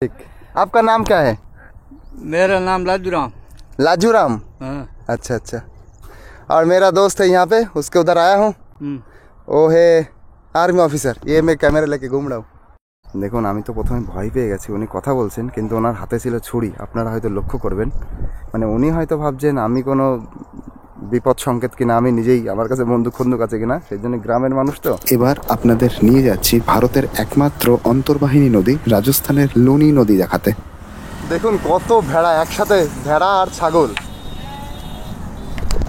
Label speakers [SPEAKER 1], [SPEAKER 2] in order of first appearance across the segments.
[SPEAKER 1] ठीक। आपका नाम क्या है?
[SPEAKER 2] मेरा नाम लाजूराम।
[SPEAKER 1] लाजूराम?
[SPEAKER 2] हाँ।
[SPEAKER 1] अच्छा अच्छा। और मेरा दोस्त है यहाँ पे, उसके उधर आया हूँ। वो है आर्मी অফিসার। ये मैं ক্যামেরা लेके घूम रहा हूँ। দেখুন আমি তো প্রথমে ভয় পেয়ে গেছি, উনি কথা বলছেন কিন্তু ওনার হাতে ছিল ছুরি। আপনারা হয়তো লক্ষ্য করবেন, মানে উনি হয়তো ভাবছেন আমি কোনো বিপদ সংকেত কিনা, আমি নিজেই আমার কাছে বন্দুক খন্দুক আছে কিনা, সেই জন্য গ্রামের মানুষ তো।
[SPEAKER 3] এবার আপনাদের নিয়ে যাচ্ছি ভারতের একমাত্র অন্তর্বাহিনী নদী রাজস্থানের লুনি নদী দেখাতে।
[SPEAKER 1] দেখুন কত ভেড়া একসাথে, ভেড়া আর ছাগল।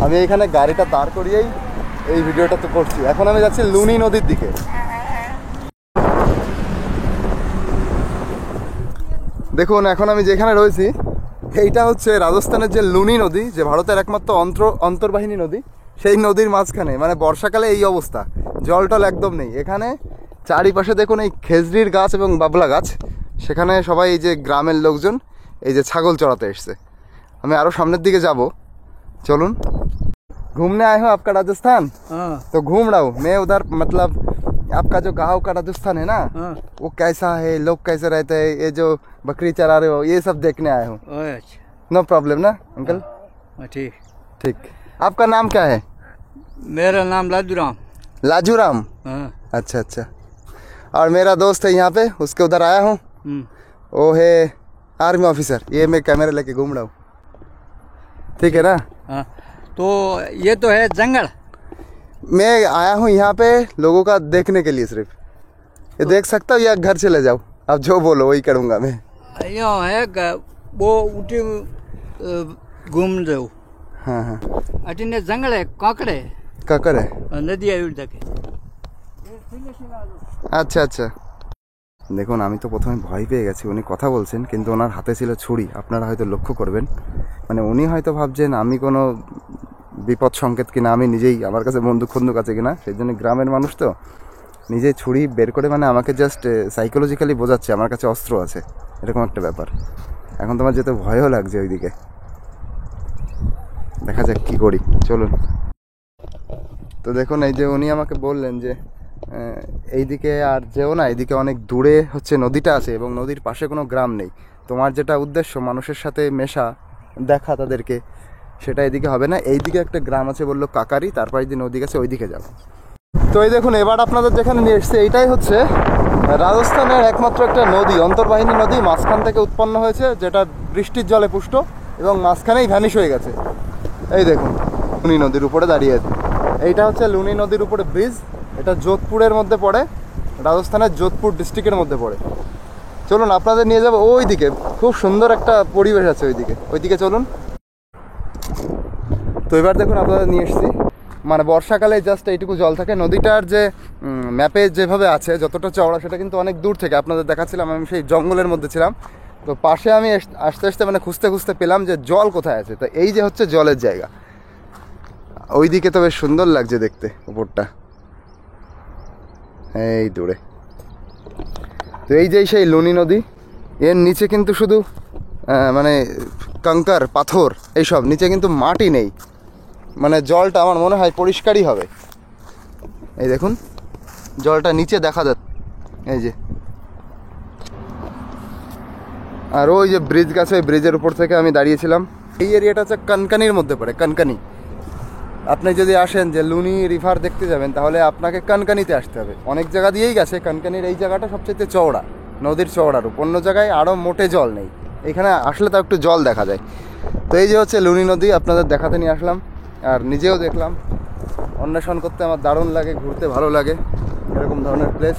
[SPEAKER 1] আমি এখানে গাড়িটা দাঁড় করিয়েই এই ভিডিওটা তো করছি। এখন আমি যাচ্ছি লুনি নদীর দিকে। দেখুন এখন আমি যেখানে রয়েছি এইটা হচ্ছে রাজস্থানের যে লুনি নদী, যে ভারতের একমাত্র অন্তর্বাহিনী নদী, সেই নদীর মাঝখানে। মানে বর্ষাকালে এই অবস্থা, জল টল একদম নেই এখানে। চারিপাশে দেখুন এই খেজড়ির গাছ এবং বাবলা গাছ। সেখানে সবাই এই যে গ্রামের লোকজন এই যে ছাগল চড়াতে এসছে। আমি আরও সামনের দিকে যাব, চলুন। घूमने आए हो आपका राजस्थान? तो घूम रहा हूँ मैं उधर। मतलब आपका जो गाँव का राजस्थान है ना, वो कैसा है, लोग कैसे रहते हैं, ये जो बकरी चरा रहे हो, ये सब देखने आए हो। नो प्रॉब्लम ना अंकल?
[SPEAKER 2] ठीक
[SPEAKER 1] ठीक। आपका नाम क्या है?
[SPEAKER 2] मेरा नाम लाजूराम।
[SPEAKER 1] लाजूराम? अच्छा अच्छा। और मेरा दोस्त है यहाँ पे, उसके उधर आया हूँ। वो है आर्मी ऑफिसर। ये मैं कैमरा लेके घूम रहा हूँ। ठीक है ना?
[SPEAKER 2] तो ये तो है जंगल।
[SPEAKER 1] मैं आया हूँ यहाँ पे लोगों का देखने के लिए सिर्फ। ये देख सकता हूँ या घर चले जाओ? आप जो बोलो वही करूँगा मैं।
[SPEAKER 2] यहाँ है वो उठी घूम जाओ।
[SPEAKER 1] हाँ हाँ।
[SPEAKER 2] अटीने जंगल है, काकड़ है,
[SPEAKER 1] काकर है।
[SPEAKER 2] नदी है उधर के।
[SPEAKER 1] আচ্ছা আচ্ছা। দেখুন আমি তো প্রথমে ভয় পেয়ে গেছি, উনি কথা বলছেন কিন্তু ওনার হাতে ছিল ছুরি। আপনারা হয়তো লক্ষ্য করবেন, মানে উনি হয়তো ভাবছেন আমি কোনো বিপদ সংকেত কিনা, আমি নিজেই আমার কাছে বন্দুক খন্দুক আছে কিনা, সেই জন্য গ্রামের মানুষ তো নিজেই ছুরি বের করে মানে আমাকে জাস্ট সাইকোলজিক্যালি বোঝাচ্ছে আমার কাছে অস্ত্র আছে, এরকম একটা ব্যাপার। এখন তোমার যেতে ভয়ও লাগছে ওইদিকে। দেখা যাক কী করি, চলুন। তো দেখুন এই যে উনি আমাকে বললেন যে এইদিকে আর যেও না, এইদিকে অনেক দূরে হচ্ছে নদীটা আছে এবং নদীর পাশে কোনো গ্রাম নেই। তোমার যেটা উদ্দেশ্য মানুষের সাথে মেশা, দেখা তাদেরকে, সেটা এদিকে হবে না। এইদিকে একটা গ্রাম আছে বললো কাকারি, তারপর যদি নদী গেছে ওইদিকে যাবো। তো এই দেখুন এবার আপনাদের যেখানে নিয়ে এসছে এইটাই হচ্ছে রাজস্থানের একমাত্র একটা নদী, অন্তর্বাহিনী নদী। মাঝখান থেকে উৎপন্ন হয়েছে, যেটা বৃষ্টির জলে পুষ্ট এবং মাঝখানেই ভ্যানিশ হয়ে গেছে। এই দেখুন লুনি নদীর উপরে দাঁড়িয়ে আছে। এইটা হচ্ছে লুনি নদীর উপরে ব্রিজ। এটা যোধপুরের মধ্যে পড়ে, রাজস্থানের যোধপুর ডিস্ট্রিক্টের মধ্যে পড়ে। চলুন আপনাদের নিয়ে যাবো ওই দিকে, খুব সুন্দর একটা পরিবেশ আছে ওইদিকে চলুন। তো এবার দেখুন আপনাদের নিয়ে এসেছি, মানে বর্ষাকালে জাস্ট এইটুকু জল থাকে। নদীটার যে ম্যাপে যেভাবে আছে যতটা চওড়া, সেটা কিন্তু অনেক দূর থেকে আপনাদের দেখাচ্ছিলাম। আমি সেই জঙ্গলের মধ্যে ছিলাম, তো পাশে আমি আস্তে আস্তে মানে খুঁজতে খুঁজতে পেলাম যে জল কোথায় আছে। তো এই যে হচ্ছে জলের জায়গা, ওইদিকে তো বেশ সুন্দর লাগছে দেখতে উপরটা, এই দূরে। তো এই যে সেই লুনি নদী, এর নিচে কিন্তু শুধু মানে কঙ্কর পাথর এইসব, নিচে কিন্তু মাটি নেই। মানে জলটা আমার মনে হয় পরিষ্কারই হবে। এই দেখুন জলটা নিচে দেখা যাচ্ছে, এই যে। আর ওই যে ব্রিজ গেছে, ওই ব্রিজের উপর থেকে আমি দাঁড়িয়েছিলাম। এই এরিয়াটা হচ্ছে কনকানির মধ্যে পড়ে, কনকানি। আপনি যদি আসেন যে লুনি রিভার দেখতে যাবেন, তাহলে আপনাকে কনকানিতে আসতে হবে। অনেক জায়গা দিয়েই গেছে, কনকানির এই জায়গাটা সবচেয়ে চওড়া, নদীর চওড়া রূপ। অন্য জায়গায় আরও মোটে জল নেই, এখানে আসলে তাও একটু জল দেখা যায়। তো এই যে হচ্ছে লুনি নদী, আপনাদের দেখাতে নিয়ে আসলাম আর নিজেও দেখলাম। অন্বেষণ করতে আমার দারুণ লাগে, ঘুরতে ভালো লাগে এরকম ধরনের প্লেস।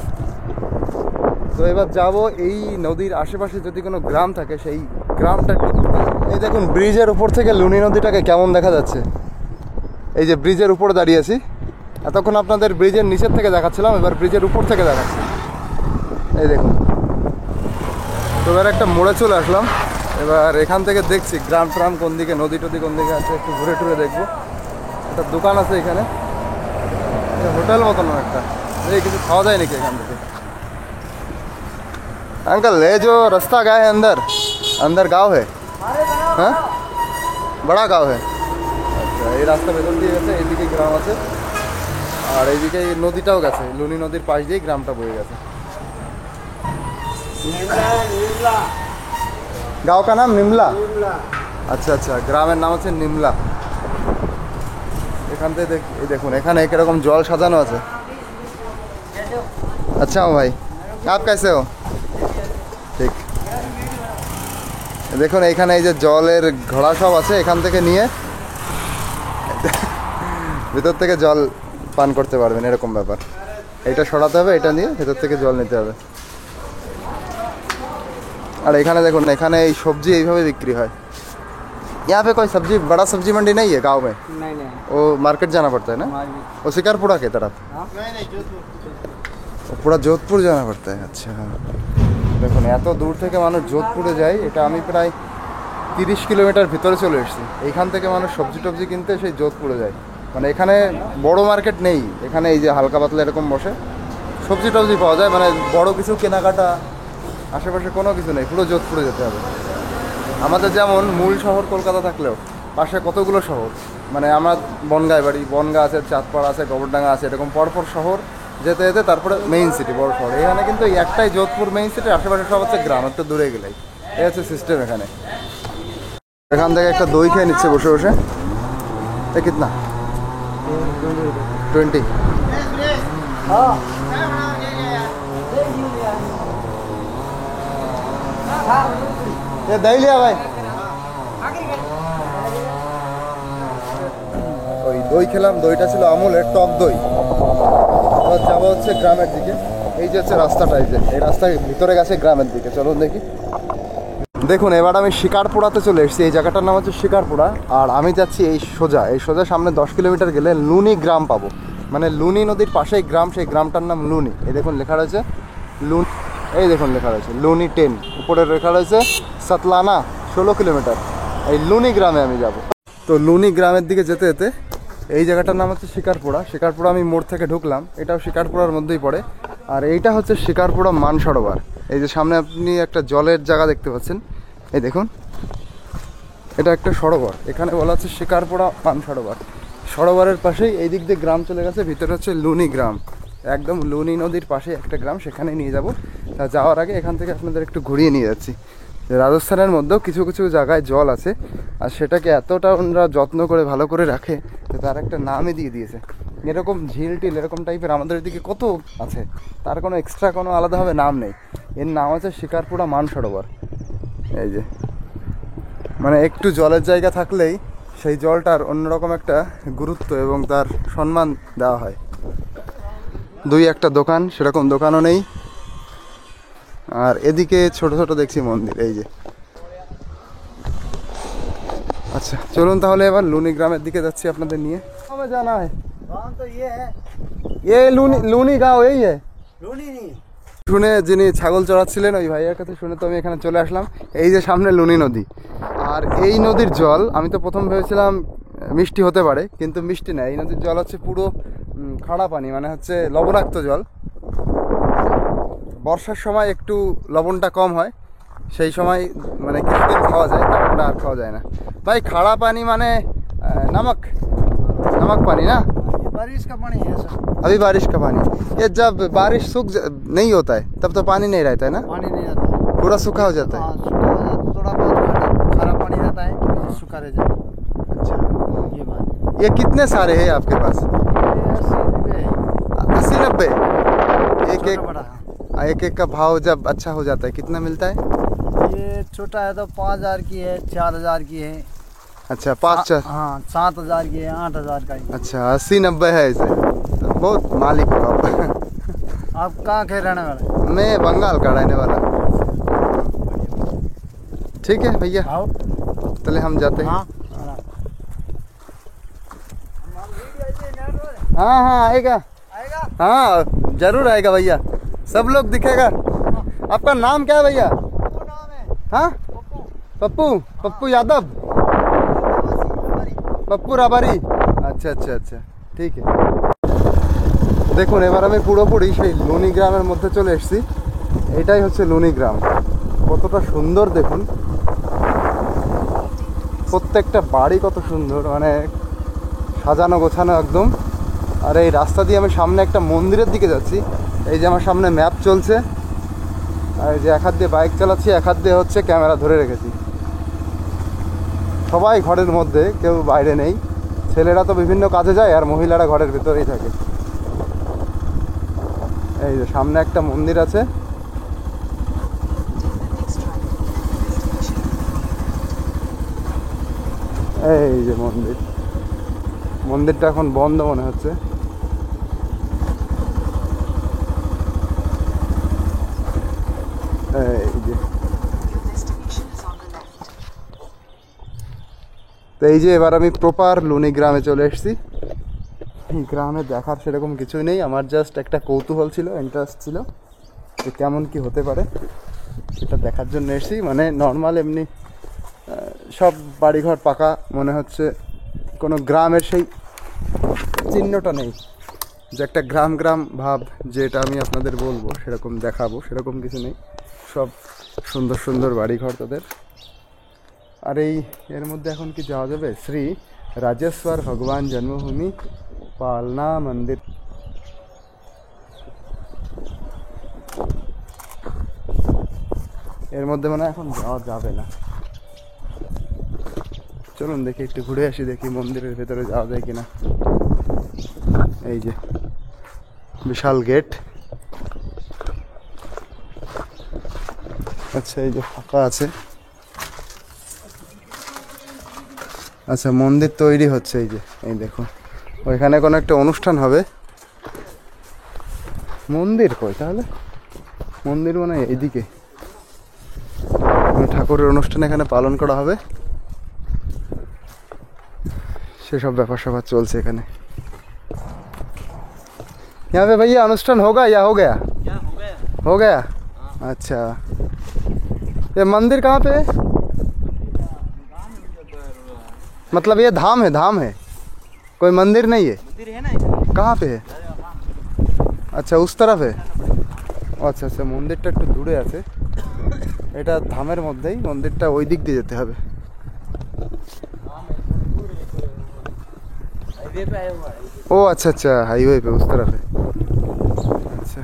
[SPEAKER 1] তো এবার যাব এই নদীর আশেপাশে যদি কোনো গ্রাম থাকে, সেই গ্রামটা একটু ঘুরতে। এই দেখুন ব্রিজের উপর থেকে লুনি নদীটাকে কেমন দেখা যাচ্ছে। এই যে ব্রিজের উপরে দাঁড়িয়েছি, এতক্ষণ আপনাদের ব্রিজের নিচের থেকে দেখাচ্ছিলাম, এবার ব্রিজের উপর থেকে দেখাচ্ছি। এই দেখুন। তো এবার একটা মোড়ে চলে আসলাম, এবার এখান থেকে দেখছি গ্রাম ট্রাম কোন দিকে, নদী টদী কোন দিকে আছে, একটু ঘুরে টুরে দেখবো। একটা দোকান আছে এখানে, হোটেল মতন একটা। এই কিছু খাওয়া যায় নাকি এখান থেকে? अंकल ये जो रास्ता गया है अंदर, अंदर गांव है? हाँ बड़ा गांव है। अच्छा এই রাস্তা ভেতর দিয়ে গেছে, এইদিকে গ্রাম আছে আর এইদিকে নদীটাও গেছে, লুনি নদীর পাশ দিয়ে গ্রামটা বয়ে গেছে। गांव का नाम निमला। আচ্ছা আচ্ছা, গ্রামের নাম হচ্ছে নিমলা। এখান থেকে এই দেখুন এখানে কিরকম জল সাজানো আছে। अच्छा हूँ भाई, आप कैसे हो? ঠিক। দেখুন এখানে এই যে জলের ঘোড়া সব আছে, এখান থেকে নিয়ে ভিতর থেকে জল পান করতে পারবেন, এরকম ব্যাপার। এটা সরাতে হবে, এটা নিয়ে ভেতর থেকে জল নিতে হবে। আর এখানে দেখুন এখানে এই সবজি এইভাবে বিক্রি হয়। यहाँ पे कोई सब्जी बड़ा सब्जी मंडी नहीं है गांव में?
[SPEAKER 2] नहीं नहीं
[SPEAKER 1] वो मार्केट जाना पड़ता है ना? वो शिकारपुरा के तरफ? वो पूरा जोधपुर जाना पड़ता है। अच्छा দেখুন এত দূর থেকে মানুষ যোধপুরে যায়, এটা আমি প্রায় 30 কিলোমিটার ভিতরে চলে এসেছি। এইখান থেকে মানুষ সবজি টবজি কিনতে সেই যোধপুরে যায়। মানে এখানে বড় মার্কেট নেই, এখানে এই যে হালকা পাতলা এরকম বসে সবজি টবজি পাওয়া যায়। মানে বড় কিছু কেনাকাটা আশেপাশে কোনো কিছু নেই, পুরো যোধপুরে যেতে হবে। আমাদের যেমন মূল শহর কলকাতা থাকলেও পাশে কতগুলো শহর, মানে আমার বনগাঁয় বাড়ি, বনগাঁ আছে, চাঁদপাড়া আছে, গোবরডাঙ্গা আছে, এরকম পরপর শহর যেতে যেতে তারপরে মেইন সিটি বড় শহর। এখানে কিন্তু এই একটাই যোধপুর মেইন সিটি, আশেপাশে সব হচ্ছে গ্রাম, একটু দূরে গেলেই। এই হচ্ছে সিস্টেম এখানে। এখান থেকে একটা দই খেয়ে নিচ্ছে বসে বসে। এ কিতনা? 20। ये दही लिया भाई। ওই দই খেলাম, দইটা ছিল আমুলের টক দই। এবার যাবো হচ্ছে গ্রামের দিকে। এই যে হচ্ছে রাস্তাটা, এই যে এই রাস্তার ভিতরে গেছে গ্রামের দিকে, চলুন দেখি। দেখুন এবার আমি শিকারপুরাতে চলে এসেছি। এই জায়গাটার নাম হচ্ছে শিকারপুরা। আর আমি যাচ্ছি এই সোজা সামনে 10 কিলোমিটার গেলে লুনি গ্রাম পাবো। মানে লুনি নদীর পাশেই গ্রাম, সেই গ্রামটার নাম লুনি। এই দেখুন লেখা রয়েছে লুন, এই দেখুন লেখা রয়েছে লুনি 10, উপরে লেখা রয়েছে সাতলানা 16 কিলোমিটার। এই লুনি গ্রামে আমি যাব। তো লুনি গ্রামের দিকে যেতে যেতে এই জায়গাটার নাম হচ্ছে শিকারপুরা। শিকারপুরা আমি মোড় থেকে ঢুকলাম, এটাও শিকারপুরার মধ্যেই পড়ে। আর এইটা হচ্ছে শিকারপুরা মানসরোবর। এই যে সামনে আপনি একটা জলের জায়গা দেখতে পাচ্ছেন, এই দেখুন এটা একটা সরোবর। এখানে বলা হচ্ছে শিকারপুরা মানসরোবর। সরোবরের পাশেই এই দিক দিয়ে গ্রাম চলে গেছে, ভিতরে হচ্ছে লুনি গ্রাম, একদম লুনি নদীর পাশে একটা গ্রাম, সেখানে নিয়ে যাব। তা যাওয়ার আগে এখান থেকে আপনাদের একটু ঘুরিয়ে নিয়ে যাচ্ছি। রাজস্থানের মধ্যেও কিছু কিছু জায়গায় জল আছে, আর সেটাকে এতটা ওনারা যত্ন করে ভালো করে রাখে যে তার একটা নামই দিয়ে দিয়েছে। এরকম ঝিল টিল এরকম টাইপের আমাদের এদিকে কত আছে, তার কোনো এক্সট্রা কোনো আলাদাভাবে নাম নেই। এর নাম হচ্ছে শিকারপুরা মানসরোবর। এই যে মানে একটু জলের জায়গা থাকলেই সেই জলটার অন্যরকম একটা গুরুত্ব এবং তার সম্মান দেওয়া হয়। দুই একটা দোকান, সেরকম দোকানও নেই। আর এদিকে ছোট ছোট দেখছি মন্দির, এই যে। আচ্ছা চলুন তাহলে এবার লুনি গ্রামের দিকে যাচ্ছি আপনাদের নিয়ে। কবে জানা হয়? এ লুনি, লুনি গাঁও এই শুনে যিনি ছাগল চড়াচ্ছিলেন ওই ভাইয়ের কাছে শুনে তো আমি এখানে চলে আসলাম। এই যে সামনে লুনি নদী, আর এই নদীর জল আমি তো প্রথম ভেবেছিলাম মিষ্টি হতে পারে, কিন্তু মিষ্টি না। এই নদীর জল হচ্ছে পুরো খাড়া পানি, মানে হচ্ছে লবণাক্ত জল। বর্ষার সময় একটু লবণটা কম হয়, সেই সময় মানে কিছুদিন খাওয়া যায়, তারপরে আর খাওয়া যায় না। भाई खारा पानी माने नमक, नमक पानी ना?
[SPEAKER 2] बारिश का पानी है सर।
[SPEAKER 1] अभी बारिश का पानी, ये जब बारिश नहीं होता है तब तो पानी नहीं रहता है ना?
[SPEAKER 2] पानी नहीं आता,
[SPEAKER 1] पूरा सूखा हो जाता है।
[SPEAKER 2] सूखा हो जाता, थोड़ा बहुत खारा पानी रहता है, सूखा रह जाता है।
[SPEAKER 1] अच्छा,
[SPEAKER 2] ये बात।
[SPEAKER 1] ये कितने सारे हैं आपके पास? 80-90? एक एक का भाव जब अच्छा हो जाता है कितना मिलता है?
[SPEAKER 2] ये छोटा है तो 5000 की है, 4000 की है।
[SPEAKER 1] अच्छा 5-4?
[SPEAKER 2] हाँ 7000 की है, 8000 का ही।
[SPEAKER 1] अच्छा 80-90 है इसे, तो बहुत मालिक हो आप।
[SPEAKER 2] आप कहाँ के रहने वाले?
[SPEAKER 1] मैं बंगाल का रहने वाला। ठीक है भैया,
[SPEAKER 2] आओ
[SPEAKER 1] चले हम जाते हैं।
[SPEAKER 2] हाँ
[SPEAKER 1] हाँ हाँ आएगा,
[SPEAKER 2] आएगा।
[SPEAKER 1] हाँ जरूर आएगा भैया, सब लोग दिखेगा। आपका नाम क्या है भैया?
[SPEAKER 2] नाम है
[SPEAKER 1] हाँ पप्पू, पप्पू यादव, पप्पू রাবারি। আচ্ছা আচ্ছা আচ্ছা ঠিক আছে। দেখুন এবার আমি পুরোপুরি সেই লুনি গ্রামের মধ্যে চলে এসেছি। এটাই হচ্ছে লুনি গ্রাম, কতটা সুন্দর দেখুন, প্রত্যেকটা বাড়ি কত সুন্দর, মানে সাজানো গোছানো একদম। আর এই রাস্তা দিয়ে আমি সামনে একটা মন্দিরের দিকে যাচ্ছি। এই যে আমার সামনে ম্যাপ চলছে, আর এই যে এক হাত দিয়ে বাইক চালাচ্ছি, এক হাত দিয়ে হচ্ছে ক্যামেরা ধরে রেখেছি। সবাই ঘরের মধ্যে, কেউ বাইরে নেই। ছেলেরা তো বিভিন্ন কাজে যায় আর মহিলারা ঘরের ভেতরেই থাকে। এই যে সামনে একটা মন্দির আছে। এই যে মন্দির, মন্দিরটা এখন বন্ধ মনে হচ্ছে। এই যে তো এই যে এবার আমি প্রপার লুনি গ্রামে চলে এসেছি। এই গ্রামে দেখার সেরকম কিছুই নেই, আমার জাস্ট একটা কৌতূহল ছিল, ইন্টারেস্ট ছিল যে কেমন কি হতে পারে সেটা দেখার জন্য এসেছি। মানে নর্মাল এমনি সব বাড়িঘর পাকা, মনে হচ্ছে কোনো গ্রামের সেই চিহ্নটা নেই যে একটা গ্রাম গ্রাম ভাব, যেটা আমি আপনাদের বলবো সেরকম দেখাবো, সেরকম কিছু নেই। সব সুন্দর সুন্দর বাড়িঘর তাদের। আর এর মধ্যে এখন কি যাওয়া যাবে? শ্রী রাজেশ্বর ভগবান জন্মভূমি পালনা মন্দির। এর মধ্যে মানে এখন যাওয়া যাবে না। চলুন দেখি, একটু ঘুরে আসি, দেখি মন্দিরের ভেতরে যাওয়া যায় কিনা। এই যে বিশাল গেট। আচ্ছা, এই যে ফাঁকা আছে। আচ্ছা, মন্দির তৈরি হচ্ছে। এই যে এই দেখুন, ওইখানে কোনো একটা অনুষ্ঠান হবে। মন্দির কই তাহলে? মন্দির মানে এইদিকে, ঠাকুরের অনুষ্ঠান এখানে পালন করা হবে, সেসব ব্যাপার স্যাপার চলছে এখানে। यहाँ पे भैया अनुष्ठान होगा या हो गया? हो गया। अच्छा, ये मंदिर कहाँ पे है? मतलब ये धाम है? धाम है, कोई मंदिर नहीं है?
[SPEAKER 2] मंदिर है ना,
[SPEAKER 1] कहाँ पे है? अच्छा, उस तरफ है। আচ্ছা আচ্ছা, মন্দিরটা একটু দূরে আছে। এটা ধামের মধ্যেই, মন্দিরটা ওই দিক দিয়ে যেতে হবে। ओ अच्छा अच्छा, हाईवे पे उस तरफ है। अच्छा,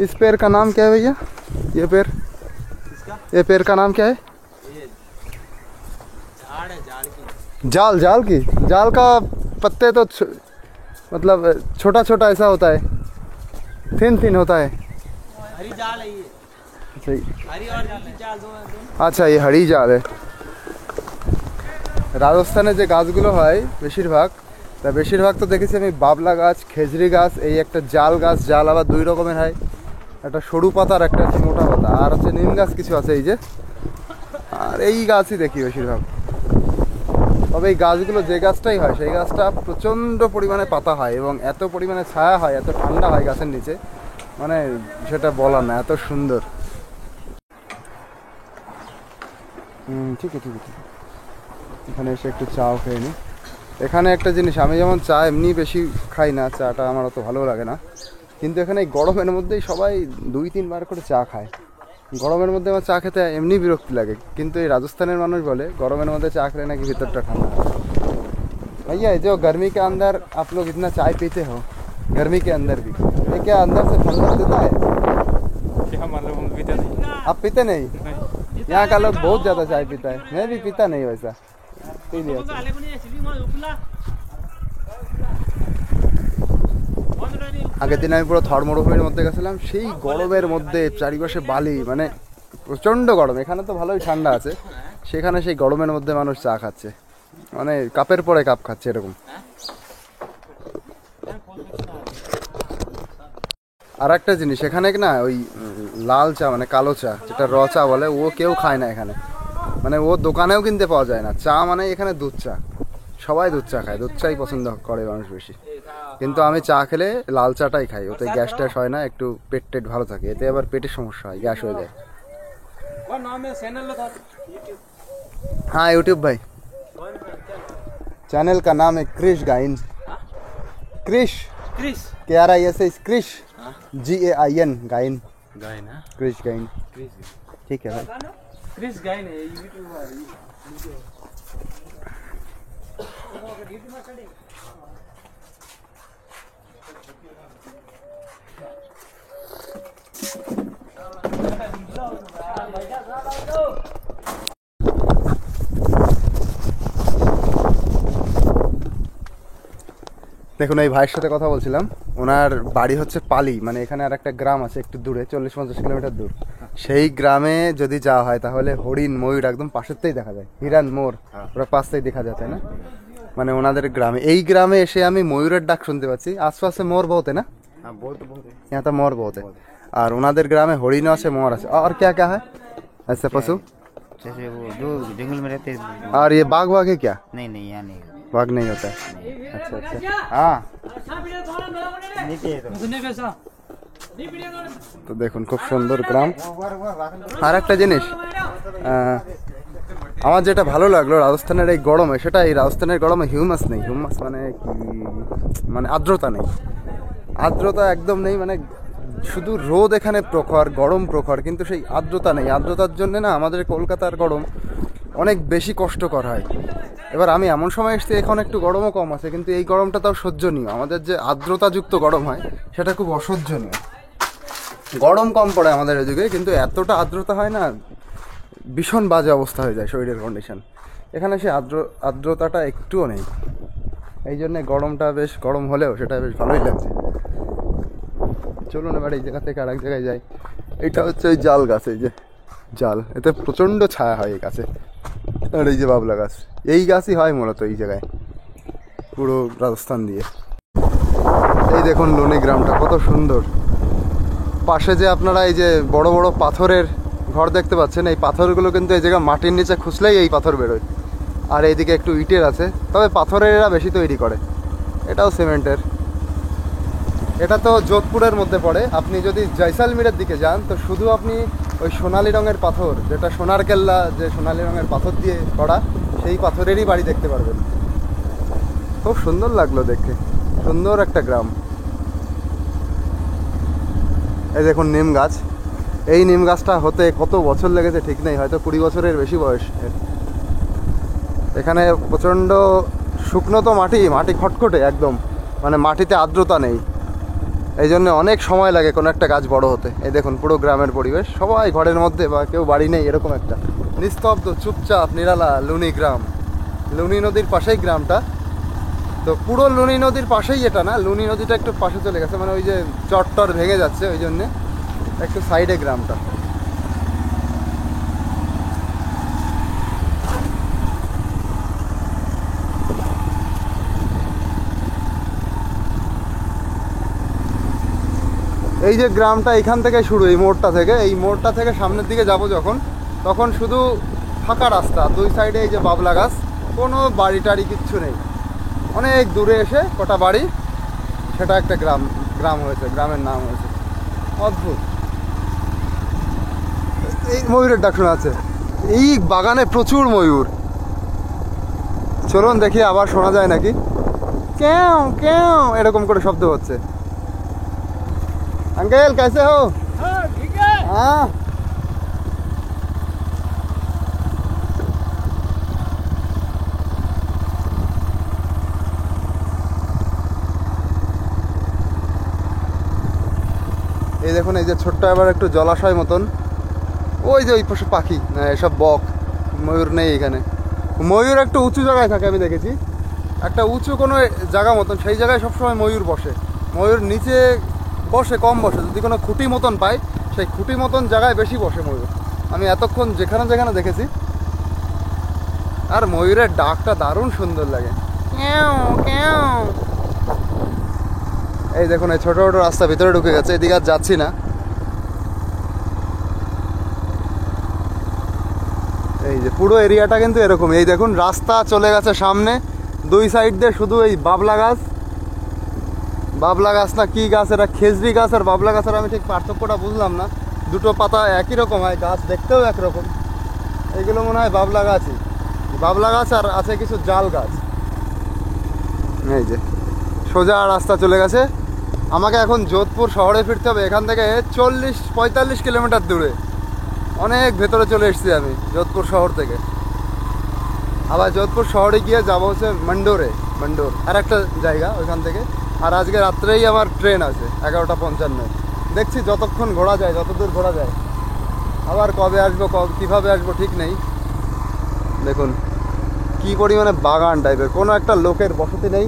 [SPEAKER 1] इस पेड़ का नाम क्या है भैया? ये पेड़, ये पेड़ का नाम क्या है?
[SPEAKER 2] झाड़ है, झाड़ की।
[SPEAKER 1] जाल? जाल की? जाल का पत्ते तो मतलब छोटा छोटा ऐसा होता है, थिन थिन होता है।
[SPEAKER 2] हरी जाल है ये।
[SPEAKER 1] अच्छा,
[SPEAKER 2] हरी और नीली जाल दो।
[SPEAKER 1] আচ্ছা, এই হাড়ি জাল। রাজস্থানে যে গাছগুলো হয় বেশিরভাগ, তা বেশিরভাগ তো দেখেছি আমি বাবলা গাছ, খেজড়ি গাছ, এই একটা জাল গাছ। জাল আবার দুই রকমের হয়, একটা সরু পাতার, একটা হচ্ছে মোটা পাতা, আর হচ্ছে নিম গাছ কিছু আছে এই যে। আর এই গাছই দেখি বেশিরভাগ। তবে এই গাছগুলো যে গাছটাই হয়, সেই গাছটা প্রচণ্ড পরিমাণে পাতা হয় এবং এত পরিমাণে ছায়া হয়, এত ঠান্ডা হয় গাছের নিচে, মানে সেটা বলার না, এত সুন্দর। ঠিক আছে ঠিক আছে, এখানে এসে একটু চাও খেয়ে নিই। এখানে একটা জিনিস, আমি যেমন চা এমনি বেশি খাই না, চাটা আমার অত ভালো লাগে না, কিন্তু এখানে এই গরমের মধ্যেই সবাই 2-3 বার করে চা খায়। গরমের মধ্যে আমার চা খেতে এমনি বিরক্তি লাগে, কিন্তু এই রাজস্থানের মানুষ বলে গরমের মধ্যে চা খেলে নাকি ভিতরটা ঠান্ডা। भैया जो गर्मी के अंदर आप लोग इतना चाय पीते हो, गर्मी के अंदर भी, ये क्या अंदर से ठंडक देता है?
[SPEAKER 4] क्या मतलब हम पीते नहीं?
[SPEAKER 1] आप पीते नहीं? यहाँ का लोग बहुत ज़्यादा चाय पीता है, मैं भी पीता नहीं वैसा, पी लिया। আগের দিন আমি পুরো থর মরুভূমির মধ্যে গেছিলাম, সেই গরমের মধ্যে চারিপাশে বালি, মানে প্রচণ্ড গরম। এখানে তো ভালোই ঠান্ডা আছে, সেখানে সেই গরমের মধ্যে মানুষ চা খাচ্ছে, মানে কাপের পরে কাপ খাচ্ছে এরকম। আর একটা জিনিস, এখানে না ওই লাল চা মানে কালো চা, যেটা র চা বলে, ও কেউ খায় না এখানে, মানে ও দোকানেও কিনতে পাওয়া যায় না। চা মানে এখানে দুধ চা, সবাই দুধ চা খায়, দুধ চাই পছন্দ করে মানুষ বেশি। কিন্তু আমি চা খেলে লাল চাটাই খাই, ওতে গ্যাস ট্যাস হয় না, একটু পেট টেট ভালো থাকে। এতে আবার পেটের সমস্যা হয়, গ্যাস হয়ে যায়। हाँ यूट्यूब भाई, चैनल का नाम है क्रिश गाइन। क्रिश,
[SPEAKER 2] क्रिश
[SPEAKER 1] KRIS, क्रिश GAIN, गाइन,
[SPEAKER 2] गाइन है।
[SPEAKER 1] क्रिश गाइन,
[SPEAKER 2] क्रिश,
[SPEAKER 1] ठीक है भाई।
[SPEAKER 2] क्रिश गाइन है, यूट्यूब है।
[SPEAKER 1] দেখুন এই ভাইয়ের সাথে কথা বলছিলাম, ওনার বাড়ি হচ্ছে পালি, মানে এখানে আর একটা গ্রাম আছে একটু দূরে, 40-50 কিলোমিটার দূর। সেই গ্রামে যদি যাওয়া হয় তাহলে হরিণ ময়ূর একদম পাশেতেই দেখা যায়, হিরান মোর ওরা পাশেই দেখা যায়, তাই না? মানে ওনাদের গ্রামে, এই গ্রামে এসে আমি ময়ূরের ডাক শুনতে পাচ্ছি। আশপাশে মোর বহুত है ना?
[SPEAKER 2] हाँ बहुत बहुत
[SPEAKER 1] यहाँ तो मोर बहुत है। और ওনাদের গ্রামে হরিণ আছে, মোর আছে, और क्या क्या है ऐसे पशु?
[SPEAKER 2] जैसे वो जो जंगल में रहते हैं।
[SPEAKER 1] और ये बाघ वाघ है क्या?
[SPEAKER 2] नहीं नहीं यहाँ नहीं।
[SPEAKER 1] बाघ नहीं होता है? अच्छा अच्छा, हाँ।
[SPEAKER 2] नीचे है तो।
[SPEAKER 1] তো দেখুন খুব সুন্দর গ্রাম। আর একটা জিনিস আমার যেটা ভালো লাগলো রাজস্থানের এই গরমে, সেটা এই রাজস্থানের গরমে হিউমাস নেই। হিউমাস মানে কি, মানে আর্দ্রতা নেই, আর্দ্রতা একদম নেই। মানে শুধু রোদ এখানে প্রখর, গরম প্রখর, কিন্তু সেই আর্দ্রতা নেই। আর্দ্রতার জন্য না আমাদের কলকাতার গরম অনেক বেশি কষ্টকর হয়। এবার আমি এমন সময় এসেছি এখন একটু গরমও কম আছে, কিন্তু এই গরমটা তাও সহ্যনীয়। আমাদের যে আর্দ্রতাযুক্ত গরম হয় সেটা খুব অসহ্যনীয়। গরম কম পড়ে আমাদের এদিকে, কিন্তু এতটা আর্দ্রতা হয় না, ভীষণ বাজে অবস্থা হয়ে যায় শরীরের কন্ডিশন। এখানে সে আর্দ্রতাটা একটুও নেই, এই জন্যে গরমটা বেশ, গরম হলেও সেটা বেশ ভালোই লাগছে। চলুন এবার এই জায়গা থেকে আরেক জায়গায় যাই। এটা হচ্ছে ওই জাল গাছ, এই যে জাল, এতে প্রচণ্ড ছায়া হয় এই গাছে। আর এই যে বাবলা গাছ, এই গাছই হয় মূলত এই জায়গায় পুরো রাজস্থান দিয়ে। এই দেখুন লুনি গ্রামটা কত সুন্দর। পাশে যে আপনারা এই যে বড় বড় পাথরের ঘর দেখতে পাচ্ছেন, এই পাথরগুলো কিন্তু এই জায়গায় মাটির নিচে খুঁজলেই এই পাথর বেরোয়। আর এইদিকে একটু ইটের আছে, তবে পাথরের এরা বেশি তৈরি করে। এটাও সিমেন্টের। এটা তো যোধপুরের মধ্যে পড়ে। আপনি যদি জয়সালমীরের দিকে যান তো শুধু আপনি ওই সোনালি রঙের পাথর, যেটা সোনার কেল্লা, যে সোনালি রঙের পাথর দিয়ে করা, সেই পাথরেরই বাড়ি দেখতে পারবেন। খুব সুন্দর লাগলো দেখে, সুন্দর একটা গ্রাম। এই দেখুন নিম গাছ, এই নিম গাছটা হতে কত বছর লেগেছে ঠিক নেই, হয়তো 20 বছরের বেশি বয়স। এখানে প্রচণ্ড শুকনো তো মাটি, মাটি খটখটে একদম, মানে মাটিতে আর্দ্রতা নেই, এই জন্য অনেক সময় লাগে কোনো একটা গাছ বড় হতে। এই দেখুন পুরো গ্রামের পরিবেশ, সবাই ঘরের মধ্যে, বা কেউ বাড়ি নেই, এরকম একটা নিস্তব্ধ চুপচাপ নিরালা লুনি গ্রাম। লুনি নদীর পাশেই গ্রামটা, তো পুরো লুনি নদীর পাশেই এটা না, লুনি নদীটা একটু পাশে চলে গেছে, মানে ওই যে চট্টর ভেঙে যাচ্ছে, ওই জন্যে একটু সাইডে গ্রামটা। এই যে গ্রামটা এখান থেকে শুরু, এই মোড়টা থেকে, এই মোড়টা থেকে সামনের দিকে যাব যখন, তখন শুধু ফাঁকা রাস্তা, দুই সাইডে এই যে বাবলা গাছ, কোনো বাড়ি টাড়ি কিচ্ছু নেই। অনেক দূরে এসে কটা বাড়ি, সেটা একটা গ্রাম, গ্রাম হয়েছে, গ্রামের নাম হয়েছে। অদ্ভুত। এই ময়ূরের ডাক শোনা আছে, এই বাগানে প্রচুর ময়ূর। চলুন দেখি আবার শোনা যায় নাকি, কেউ কেউ এরকম করে শব্দ হচ্ছে। अंकल कैसे हो? हाँ ठीक है। हाँ এই দেখুন, এই যে ছোট্ট আবার একটু জলাশয় মতন, ওই যে ওই পাশে পাখি, না এসব বক, ময়ূর নেই এখানে। ময়ূর একটু উঁচু জায়গায় থাকে, আমি দেখেছি একটা উঁচু কোনো জায়গা মতন, সেই জায়গায় সবসময় ময়ূর বসে। ময়ূর নিচে বসে কম বসে, যদি কোনো খুঁটি মতন পায় সেই খুঁটি মতন জায়গায় বেশি বসে ময়ূর, আমি এতক্ষণ যেখানে যেখানে দেখেছি। আর ময়ূরের ডাকটা দারুণ সুন্দর লাগে, এই দেখুন এই ছোটো ছোটো রাস্তা ভিতরে ঢুকে গেছে, এদিকে আর যাচ্ছি না। এই যে পুরো এরিয়াটা কিন্তু এরকম, এই দেখুন রাস্তা চলে গেছে সামনে, দুই সাইড দিয়ে শুধু এই বাবলা গাছ। বাবলা গাছ না কি গাছ এটা, খেজড়ি গাছ আর বাবলা গাছের আমি ঠিক পার্থক্যটা বুঝলাম না, দুটো পাতা একই রকম হয়, গাছ দেখতেও একরকম। এইগুলো মনে হয় বাবলা গাছই, বাবলা গাছ আর আছে কিছু জাল গাছ। এই যে সোজা রাস্তা চলে গেছে, আমাকে এখন যোধপুর শহরে ফিরতে হবে, এখান থেকে 40-45 কিলোমিটার দূরে, অনেক ভেতরে চলে এসেছি আমি যোধপুর শহর থেকে। আবার যোধপুর শহরে গিয়ে যাবো হচ্ছে মন্ডোরে, মন্ডোর আর একটা জায়গা ওইখান থেকে। আর আজকে রাত্রেই আমার ট্রেন আছে 11:55। দেখছি যতক্ষণ ঘোরা যায়, যতদূর ঘোরা যায়। আবার কবে আসবো, কীভাবে আসবো ঠিক নেই। দেখুন কি পরিমাণে বাগান টাইপের, কোনো একটা লোকের বসতি নেই,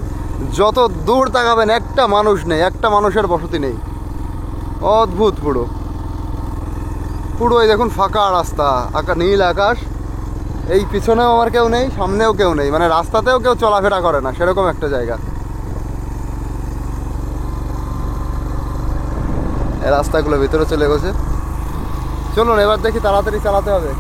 [SPEAKER 1] যত দূর তাকাবেন একটা মানুষ নেই, একটা মানুষের বসতি নেই। অদ্ভুত পুরো পুরো এই দেখুন ফাঁকা রাস্তা, নীল আকাশ। এই পিছনেও আমার কেউ নেই, সামনেও কেউ নেই, মানে রাস্তাতেও কেউ চলাফেরা করে না, সেরকম একটা জায়গা। এই রাস্তাগুলো ভিতরে চলে গেছে। চলুন এবার দেখি, তাড়াতাড়ি চালাতে হবে।